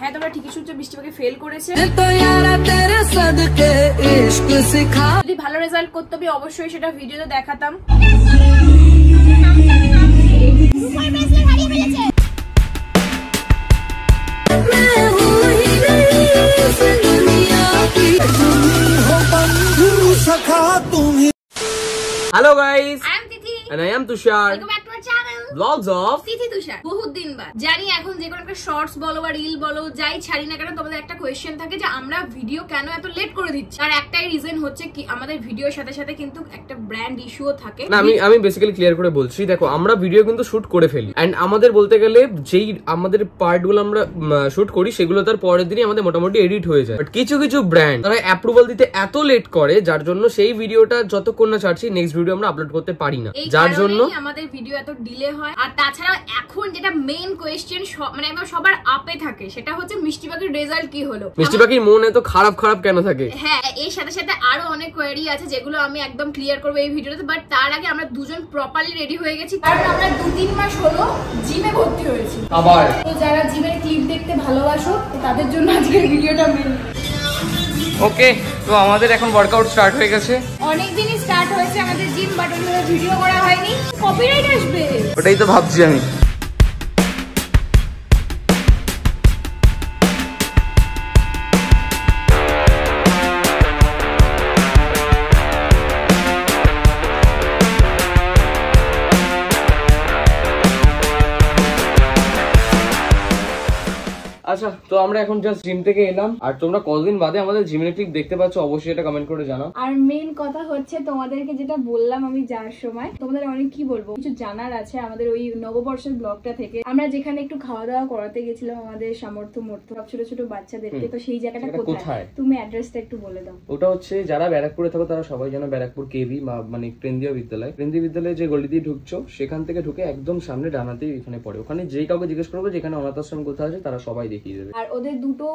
হ্যাঁ তোমরা ঠিকই শুনছো, বৃষ্টি পাখি ফেল করেছে। যদি ভালো রেজাল্ট করতে হবে অবশ্যই সেটা ভিডিওতে দেখাতাম। Hello guys, I am Tithi and I am Tushar. Welcome back to our channel. Vlogs of তিথি তুষার। বহুত দিন বাদ জানি এখন যে কোনো একটা শর্টস বলো বা রিল বলো যাই ছাড়ি না কেন তোমাদের একটা কোয়েশ্চেন থাকে যে আমরা ভিডিও কেন এত লেট করে দিচ্ছি। আর একটাই রিজন হচ্ছে কি আমাদের ভিডিওর সাথে সাথে কিন্তু একটা ব্র্যান্ড ইস্যুও থাকে। না আমি বেসিক্যালি ক্লিয়ার করে বলছি, দেখো আমরা ভিডিও কিন্তু শুট করে ফেলি এন্ড আমাদের বলতে গেলে যেই আমাদের পার্ট গুলো আমরা শুট করি সেগুলো তার পরের দিনই আমাদের মোটামুটি এডিট হয়ে যায়। বাট কিছু কিছু ব্র্যান্ড তারা অ্যাপ্রুভাল দিতে এত লেট করে যার জন্য সেই ভিডিওটা যতক্ষণ না ছাড়ছি নেক্সট ভিডিও আমরা আপলোড করতে পারি না, যার জন্য আমাদের ভিডিও এত ডিলে হয়। আর তাছাড়া এখন যেটা মেইন কোয়েশ্চেন মানে একদম সবার আপে থাকে সেটা হচ্ছে মিষ্টি পাখির রেজাল্ট কি হলো। মিষ্টি পাখির মন এত খারাপ কেন থাকে? হ্যাঁ এর সাথে সাথে আরো অনেক কোয়েরি আছে যেগুলো আমি একদম ক্লিয়ার করবো এই ভিডিওতে। বাট তার আগে আমরা দুজন প্রপারলি রেডি হয়ে গেছি, কারণ আমরা 2-3 মাস হলো জিমে ভর্তি হয়েছি। আবার তো যারা জিমের ক্লিপ দেখতে ভালোবাসো তাদের জন্য আজকের ভিডিওটা মেন। ওকে, তো আমাদের এখন ওয়ার্কআউট স্টার্ট হয়ে গেছে। অনেক দিনই স্টার্ট হয়েছে আমাদের জিম, বাট ওইভাবে ভিডিও করা হয়নি, কপিরাইট আসবে। ওটাই তো ভাবছি আমি। আচ্ছা, তো আমরা এখন জাস্ট জিম থেকে এলাম। আর তোমরা কতদিন বাদে আমাদের জিমের ক্লিপ দেখতে পাচ্ছ অবশ্যই এটা কমেন্ট করে জানাও। আর মেইন কথা হচ্ছে তোমাদেরকে যেটা বললাম আমি যাওয়ার সময়, তোমাদের অনেক কি বলবো কিছু জানার আছে আমাদের ওই নববর্ষের ব্লগটা থেকে। আমরা যেখানে একটু খাওয়া দাওয়া করাতে গেছিলাম আমাদের সামর্থ্য সব ছোট ছোট বাচ্চাদেরকে, তো সেই জায়গাটা কোথায় তুমি অ্যাড্রেসটা একটু বলে দাও। ওটা হচ্ছে যারা ব্যারাকপুরে থাকো তারা সবাই জানো ব্যারাকপুর কেভি মানে কেন্দ্রীয় বিদ্যালয়ে যে গলি দিয়ে ঢুকছো সেখান থেকে ঢুকে একদম সামনে ডানাতেই এখানে পড়ে। ওখানে যেই কাউকে জিজ্ঞেস করবো যেখানে অনাথ আশ্রম কোথায় আছে তারা সবাই দেখিয়ে দেবে। আর ওদের দুটো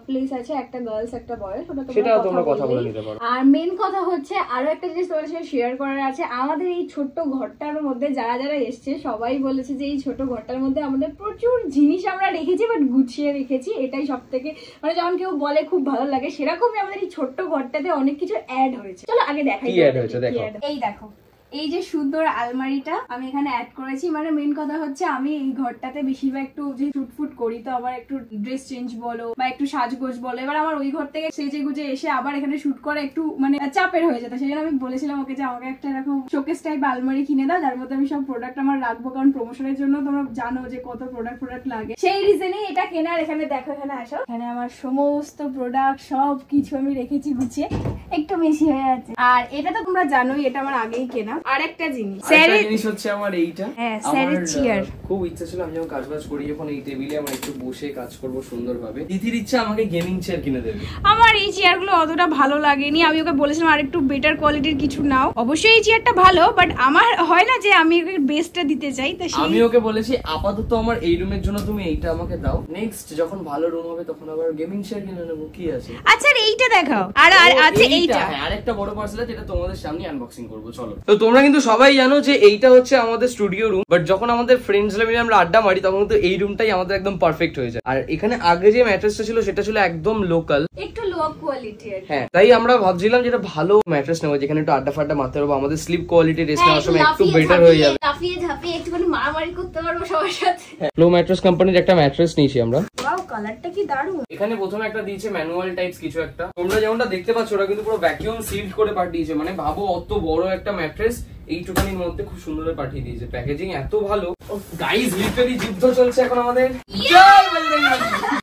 প্লেস আছে, একটা গার্লস একটা বয়েজ, সেটা তোমরা কথা বলে নিতে পারো। আর মেইন কথা হচ্ছে আরো একটা জিনিস তোমাদের সাথে শেয়ার করার আছে। আমাদের এই ছোট্ট ঘরটার মধ্যে যারা যারা এসছে সবাই বলেছে যে এই ছোট ঘরটার মধ্যে আমাদের প্রচুর জিনিস আমরা রেখেছি, বাট গুছিয়ে রেখেছি। এটাই সব থেকে মানে যখন কেউ বলে খুব ভালো লাগে, সেরকমই আমাদের এই ছোট্ট ঘরটাতে অনেক কিছু অ্যাড হয়েছে। চলো আগে দেখাই কি অ্যাড হয়েছে দেখো। এই দেখো, এই যে সুন্দর আলমারিটা আমি এখানে অ্যাড করেছি। মানে মেইন কথা হচ্ছে আমি এই ঘরটাতে বেশিরভাগ একটু যে শুটফুট করি, তো আমার একটু ড্রেস চেঞ্জ বলো বা একটু সাজগোজ বলো, এবার আমার ওই ঘর থেকে সেজে গুজে এসে আবার এখানে শুট করা একটু মানে চাপের হয়ে যেত। সেই জন্য আমি বলেছিলাম ওকে যে আমাকে একটা এরকম শোকেস টাইপ আলমারি কিনে দাও যার মধ্যে আমি সব প্রোডাক্ট আমার রাখবো, কারণ প্রমোশনের জন্য তোমরা জানো যে কত প্রোডাক্ট লাগে। সেই রিজনেই এটা কেনার। এখানে দেখো, এখানে আসো, এখানে আমার সমস্ত প্রোডাক্ট সব কিছু আমি রেখেছি গুছিয়ে, একটু বেশি হয়ে আছে। আর এটা তো তোমরা জানোই এটা আমার আগেই কেনা। আর একটা জিনিস হচ্ছে আমার এইটা, আমার চেয়ার খুব ইচ্ছা ছিল আমি যখন কাজবাজ করি যখন এই টেবিলে আমার একটু বসে কাজ করব সুন্দরভাবে। তিথির ইচ্ছা আমাকে গেমিং চেয়ার কিনে দেবে। আমার এই চেয়ারগুলো অতটা ভালো লাগেনি, আমি ওকে বলেছিলাম আর একটু বেটার কোয়ালিটির কিছু নাও। অবশ্যই এই চেয়ারটা ভালো, বাট আমার হয় না যে আমি ওকে বেস্টটা দিতে চাই, তাই আমি ওকে বলেছি আপাতত আমার এই রুমের জন্য তুমি এইটা আমাকে দাও, নেক্সট যখন ভালো রুম হবে তখন আবার গেমিং চেয়ার কিনে নেব। কি আছে? আচ্ছা এইটা দেখাও। আর আছে এইটা, হ্যাঁ আরেকটা বড় পার্সেল আছে যেটা তোমাদের সামনে আনবক্সিং করব। চলো। তো তোমরা কিন্তু সবাই জানো যে এইটা হচ্ছে আমাদের স্টুডিও রুম, বাট যখন আমাদের ফ্রেন্ডসরা মিলে আমরা আড্ডা মারি তখন তো এই রুমটাই আমাদের একদম পারফেক্ট হয়ে যায়। আর এখানে আগে যে ম্যাট্রেসটা ছিল সেটা ছিল একদম লোকাল, একটু লো কোয়ালিটির। হ্যাঁ তাই আমরা ভাবছিলাম যেটা ভালো ম্যাট্রেস নেব যেখানে একটু আড্ডা ফাড্ডা মারতে পারবো, আমাদের স্লিপ কোয়ালিটি রেস্ট নেওয়ার সময় একটু বেটার হয়ে যাবে, লাফিয়ে ঝাঁপিয়ে একটুখানি মারামারি করতে পারবো সবার সাথে। লো ম্যাট্রেস কোম্পানির একটা ম্যাট্রেস নিয়েছি আমরা। ওয়াও, কালারটা কি দারুণ। এখানে প্রথমে একটা দিয়েছে ম্যানুয়াল টাইপস কিছু একটা, তোমরা যেমনটা দেখতে পাচ্ছ ওরা কিন্তু পুরো ভ্যাকুয়াম সিলড করে পাঠিয়েছে। মানে ভাবো অত বড় একটা ম্যাট্রেস এইটুকানির মধ্যে খুব সুন্দর পাঠিয়ে দিয়েছে, প্যাকেজিং এত ভালো। গাইস লিটারালি যুদ্ধ চলছে এখন আমাদের।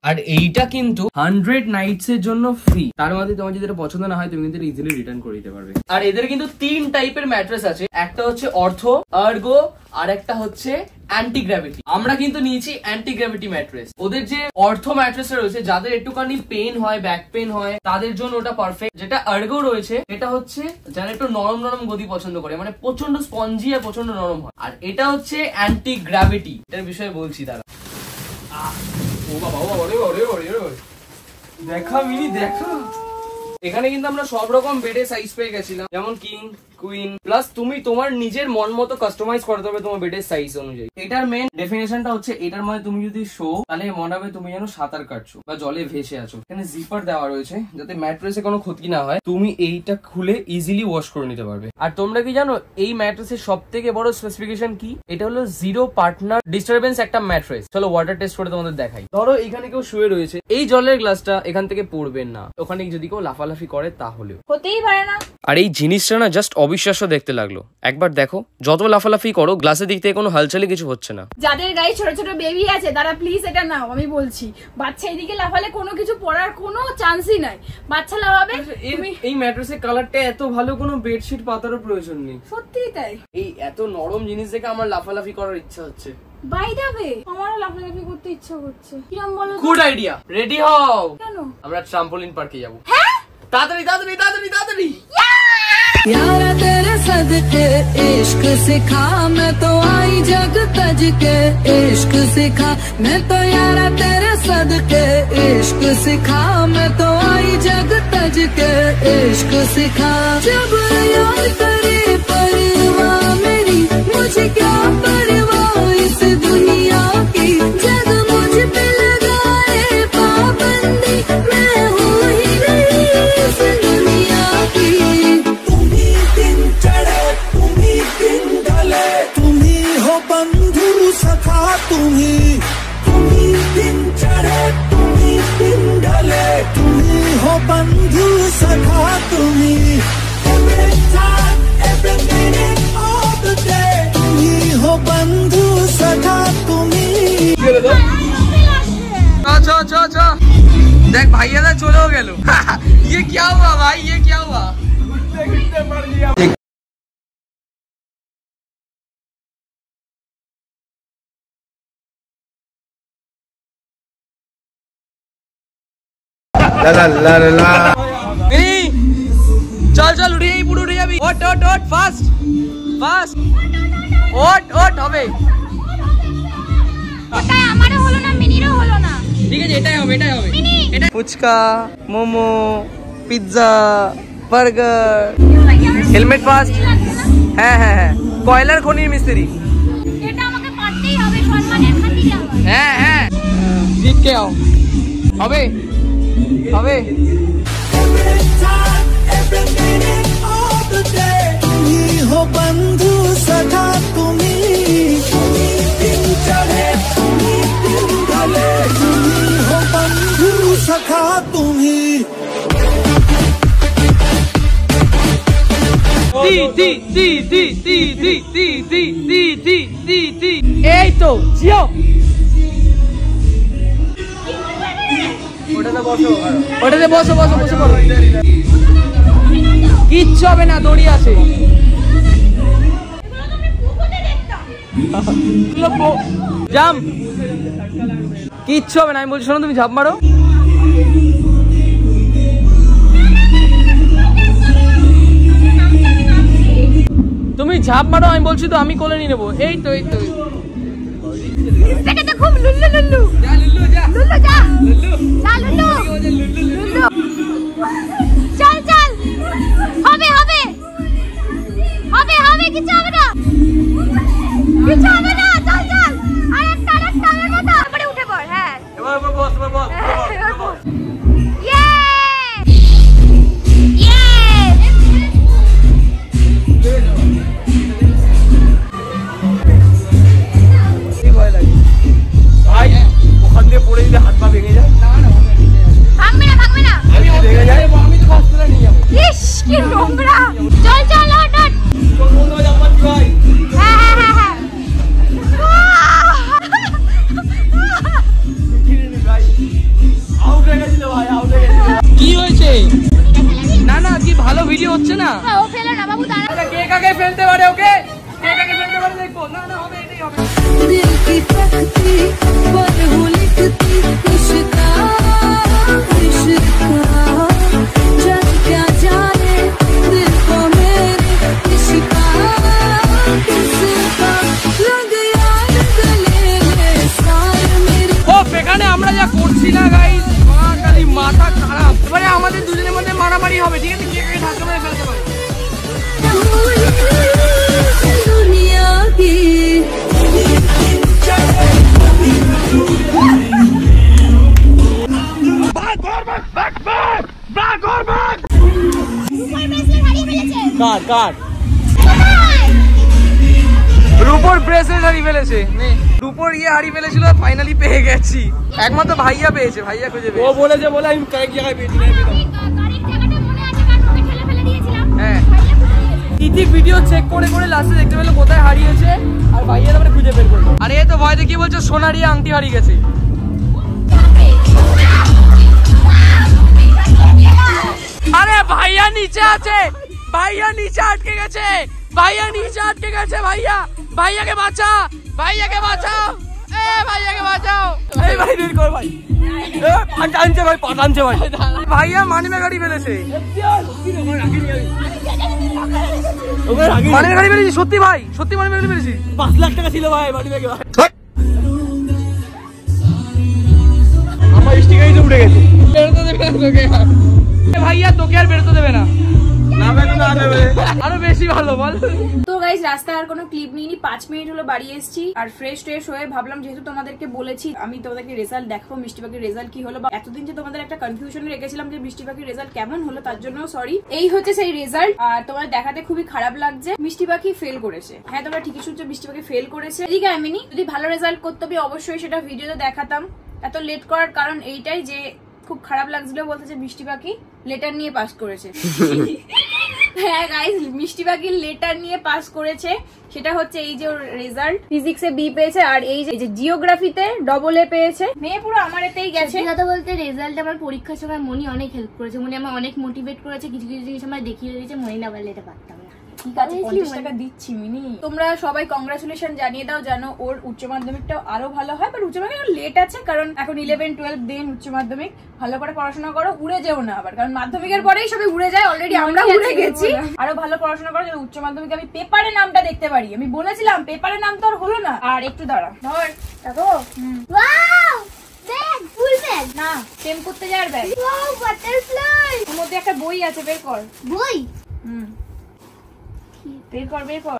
আর এইটা কিন্তু 100 নাইটস এর জন্য ফ্রি, তার মধ্যে তোমার যদি এটা পছন্দ না হয় তুমি কিন্তু ইজিলি রিটার্ন করে দিতে পারবে। আর এদের কিন্তু 3 টাইপের ম্যাট্রেস আছে, একটা হচ্ছে অর্থো, আর্গো, আর একটা হচ্ছে অ্যান্টি গ্র্যাভিটি। আমরা কিন্তু নিয়েছি অ্যান্টি গ্র্যাভিটি ম্যাট্রেস। ওদের যে অর্থো ম্যাট্রেস রয়েছে যাদের একটুখানি পেন হয়, ব্যাক পেন হয়, তাদের জন্য ওটা পারফেক্ট। যেটা আর্গো রয়েছে এটা হচ্ছে যারা একটু নরম নরম গদি পছন্দ করে, মানে প্রচন্ড স্পঞ্জি আর প্রচন্ড নরম হয়। আর এটা হচ্ছে অ্যান্টি গ্র্যাভিটি, এটার বিষয়ে বলছি তারা। ও বাবা, ও বাবা, দেখা মিনি দেখা। এখানে কিন্তু আমরা সব রকম বেডের সাইজ পেয়ে গেছিলাম, যেমন কিং, কুইন, প্লাস তুমি তোমার নিজের মন মতো কাস্টমাইজ করতে হবে তোমার বেডের সাইজ অনুযায়ী। এটার মেন ডেফিনেশনটা হচ্ছে এটার মধ্যে তুমি যদি শো তাহলে মনে হবে তুমি যেন সাঁতার কাটছো বা জলে ভেসে আছো। এখানে জিপার দেওয়া রয়েছে যাতে ম্যাট্রেসে কোনো ক্ষতি না হয়, তুমি এইটা খুলে ইজিলি ওয়াশ করে নিতে পারবে। আর তোমরা কি জানো এই ম্যাট্রেসের সব থেকে বড় স্পেসিফিকেশন কি? এটা হলো জিরো পার্টনার ডিস্টারবেন্স একটা ম্যাট্রেস। চলো ওয়াটার টেস্ট করে তোমাদের দেখাই। ধরো এখানে কেউ শুয়ে রয়েছে, এই জলের গ্লাসটা এখান থেকে পড়বে না, ওখানে যদি কেউ লাফালাফি করে তাহলেও হতেই পারে না। আর এই জিনিসটা না জাস্ট অবিশ্বাস্য দেখতে লাগলো। একবার দেখো, যত লাফালাফি করো গ্লাসের দিক থেকে কোনো হালচালই কিছু হচ্ছে না। যাদের গায়ে ছোট ছোট বেবি আছে তারা প্লিজ এটা নাও, আমি বলছি। বাচ্চা এদিকে লাফালে কোনো কিছু পড়ার কোনো চান্সই নাই, বাচ্চা লাফাবে। এই ম্যাট্রেসের কালারটা এত ভালো, কোনো বেডশিট পাতারও প্রয়োজন নেই। সত্যিই তাই। এই এত নরম জিনিস দেখে আমার লাফালাফি করার ইচ্ছা হচ্ছে। বাই দ্য ওয়ে আমারও লাফালাফি করতে ইচ্ছা করছে। কিরম বলো? গুড আইডিয়া, রেডি হও। কেন? আমরা ট্রাম্পোলিন পার্কে যাব। হ্যাঁ তাড়াতাড়ি তাড়াতাড়ি তাড়াতাড়ি তাড়াতাড়ি। यारा तेरे सदके इश्क सिखा, मैं तो आई जग तज के इश्क सिखा, मैं तो यारा तेरे सदके इश्क सिखा, मैं तो आई जग तज के इश्क सिखा। जब याद करे परवाह मेरी, मुझे क्या परवाह इस दुनिया की, जग मुझ पे लगाए पाबंदी, मैं हूँ ही नहीं इस दुनिया की। बंधु सखा तुम्ही दिन चढ़े तुम्ही दिन ढले, तुम्ही हो बंधु सखा तुम्ही every time every minute of the day, तुम्ही हो बंधु सखा तुम्ही। अच्छा अच्छा अच्छा, देख भैया ना चलो गेलो। ये क्या हुआ भाई, ये क्या हुआ? मर गया। ला ला ला चल चल उठे ही पुরো উঠে যাবি। ওট ওট ওট ফাস্ট ফাস্ট ওট ওট হবে। ওটাই আমারও হলো না, মিনিরও হলো না। ঠিক আছে এটাই হবে এটাই হবে। এটা phuchka, momo, pizza, burger, helmet first. হ্যাঁ হ্যাঁ হ্যাঁ, কয়লার খনির মিস্ত্রি। এটা আমাকে পারতেই হবে সম্মানের খাতিরে। হ্যাঁ হ্যাঁ জিত কে आओ। হবে হবে। तुम्ही हो बंधु सखा तुम्ही दिन चढ़े तुम्ही दिन ढले, तुम्ही हो बंधु सखा तुम्ही। টি টি টি টি টি টি টি টি টি টি টি টি। এই তো জিও। ওটাতে বসো, ওটাতে বসো বসো বসে পড়ো। কিচ্ছু হবে না, দড়ি আছে। জাম, কিচ্ছু হবে না। আমি বলছি শোনো, তুমি ঝাঁপ মারো। তুমি ঝাঁপ মারো, আমি বলছি তো, আমি কোলে নিয়ে নেবো। এই তো এই তো। এটা তো খুব লুল্লু লুল্লু। যা লুল্লু যা, লুল্লু যা, লুল্লু যা লুল্লু। লুল্লু। চল চল, হবে হবে হবে হবে, কিছু হবে না, কিছু হবে না। চল চল, আরেকটা আরেকটা এর মতো। তারপরে উঠে পড়। হ্যাঁ এবার বস এবার বস এবার বস। ইয়ে ইয়ে। ভাই ওখান দিয়ে পড়ে যদি হাত পা ভেঙে যায়। ভাঙবে না ভাঙবে না। আমি ভেঙে যায়, আমি তো হসপিটালে নিয়ে যাবো। ইস কি নোংরা। চল চল ওঠ ওঠ। তোর বন্ধু জাম্পার ভাই। হ্যাঁ হ্যাঁ হ্যাঁ হ্যাঁ। আউট হয়ে গেছিল ভাই, আউট হয়ে গেছিল। কি হয়েছে? না না, কি ভালো ভিডিও হচ্ছে না। ও ফেলে না বাবু, দাঁড়া। কে কাকে ফেলতে পারে? ওকে কে কাকে ফেলতে পারে দেখো। না না হবে, এটাই হবে। दिल की तख्ती पर हूँ लिखती इश्का इश्का, जग क्या जाने दिल को मेरे इश्का किसका, लग यार गले में सार मेरे। ও এখানে আমরা যা করছি না গাইস, খালি মাথা খারাপ। এবারে আমাদের দুজনের মধ্যে মারামারি হবে, ঠিক আছে? কে কাকে ধাক্কা মেরে ফেলতে পারে। কাট। রূপর ব্রেসলেট হারিয়ে ফেলেছে, রূপর হারিয়ে ফেলেছিল, ফাইনালি পেয়ে গেছি। একমাত্র ভাইয়া পেয়েছে, ভাইয়া খুঁজে পেয়েছে। ও বলেছে বলে আমি কয়েক জায়গায় পেয়েছি। হ্যাঁ, তিথি ভিডিও চেক করে করে লাস্টে দেখতে পেলো কোথায় হারিয়েছে, আর ভাইয়া তারপরে খুঁজে বের করলো। আরে এ তো ভয় দেখি বলছে সোনারি আংটি হারিয়ে গেছে। আরে ভাইয়া নিচে আছে, ভাইয়া নিচে আটকে গেছে, ভাইয়া নিচে আটকে গেছে। ভাইয়া, ভাইয়াকে বাঁচা, ভাইয়াকে বাঁচাও, ভাইয়াকে বাঁচাও। এই ভাই বের কর ভাই, পাঠানছে ভাই, পাঠানছে ভাই। ভাইয়া মানিব্যাগ গাড়ি ফেলেছে, মানিব্যাগ গাড়ি ফেলেছি। সত্যি ভাই, সত্যি মানিব্যাগ গাড়ি ফেলেছি। 5 লাখ টাকা ছিল ভাই মানিব্যাগে। আমার স্টিকার উঠে গেছে। বেরোতে দেবে না তোকে ভাইয়া, তোকে আর বেরোতে দেবে না। আরো বেশি ভালো বল। তো গাইস, রাস্তায় আর কোনো ক্লিপ নিইনি, 5 মিনিট হলো বাড়ি এসেছি। আর ফ্রেশ হয়ে ভাবলাম যেহেতু তোমাদেরকে বলেছি আমি তোমাদেরকে রেজাল্ট দেখাবো, মিষ্টি পাখির রেজাল্ট কি হলো। বা এতদিন যে তোমাদের একটা কনফিউশনে রেখেছিলাম যে মিষ্টি পাখির রেজাল্ট কেমন হলো, তার জন্য সরি। এই হচ্ছে সেই রেজাল্ট। আর তোমার দেখাতে খুবই খারাপ লাগছে, মিষ্টি পাখি ফেল করেছে। হ্যাঁ, তোমরা ঠিকই শুনছো, মিষ্টি পাখি ফেল করেছে। এদিকে আমিনি যদি ভালো রেজাল্ট করতে হবে অবশ্যই সেটা ভিডিওতে দেখাতাম। এত লেট করার কারণ এইটাই যে খুব খারাপ লাগছিল বলতে যে মিষ্টি পাখি লেটার নিয়ে পাস করেছে। হ্যাঁ গাইস, মিষ্টি পাখির লেটার নিয়ে পাস করেছে। সেটা হচ্ছে এই যে রেজাল্ট, ফিজিক্সে বি পেয়েছে, আর এই যে জিওগ্রাফিতে AA পেয়েছে। মেয়ে পুরো আমার এতেই গেছে। কথা বলতে রেজাল্ট আমার পরীক্ষার সময় মনি অনেক হেল্প করেছে, মনি আমার অনেক মোটিভেট করেছে, কিছু কিছু জিনিস আমার দেখিয়ে দিয়েছে, মনি না বললে এটা পারতাম না। ঠিক আছে, 50 টাকা দিচ্ছি মিনি। তোমরা সবাই কংগ্রাচুলেশন জানিয়ে দাও, জানো ওর উচ্চ মাধ্যমিকটাও আরো ভালো হয়। বাট উচ্চ মাধ্যমিক লেট আছে, কারণ এখন 11, 12 দেন উচ্চ মাধ্যমিক। ভালো করে পড়াশোনা করো, উড়ে যেও না আবার, কারণ মাধ্যমিকের পরেই সবাই উড়ে যায়, অলরেডি আমরা উড়ে গেছি। আরো ভালো পড়াশোনা করো যেন উচ্চ মাধ্যমিকে আমি পেপারে নামটা দেখতে পারি। আমি বলেছিলাম পেপারে নাম তো আর হলো না। আর একটু দাঁড়া, ধর দেখো। ওয়াও, ব্যাগ, ফুল ব্যাগ না, সেম করতে যাওয়ার ব্যাগ। Wow, butterfly. এর মধ্যে একটা বই আছে, বের কর। বই? বের কর, বের কর।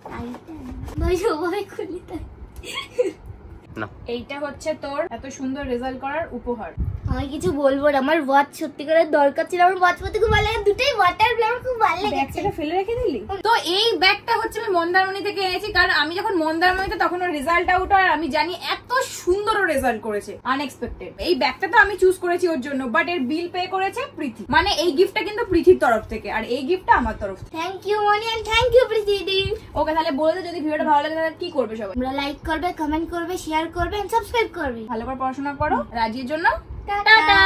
বই সবাই খুলি তাই। এইটা হচ্ছে তোর এত সুন্দর রেজাল্ট করার উপহার। আমি কিছু বলবো না, আমার ওয়াচ সত্যি করে দরকার ছিল, আমার ওয়াচ পরতে খুব ভালো লাগে, দুটোই বাটারফ্লাই আমার খুব ভালো লাগে। ব্যাগটা ফেলে রেখে দিলি? তো এই ব্যাগটা হচ্ছে আমি মন্দারমণি থেকে এনেছি, কারণ আমি যখন মন্দারমণিতে তখন ওর রেজাল্ট আউট হয়, আমি জানি এত সুন্দর রেজাল্ট করেছে, আনএক্সপেক্টেড। এই ব্যাগটা তো আমি চুজ করেছি ওর জন্য, বাট এর বিল পে করেছে প্রীতি। মানে এই গিফটটা কিন্তু প্রীতির তরফ থেকে, আর এই গিফটটা আমার তরফ থেকে। Thank you Moni, and thank you Preeti. Okay, তাহলে বলে দে যদি ভিডিওটা ভালো লাগে তাহলে কি করবে সবাই? তোমরা লাইক করবে, কমেন্ট করবে, শেয়ার করবে, এন্ড সাবস্ক্রাইব করবে। ভালো করে পড়াশোনা করো। রাজির জন্য টাটা।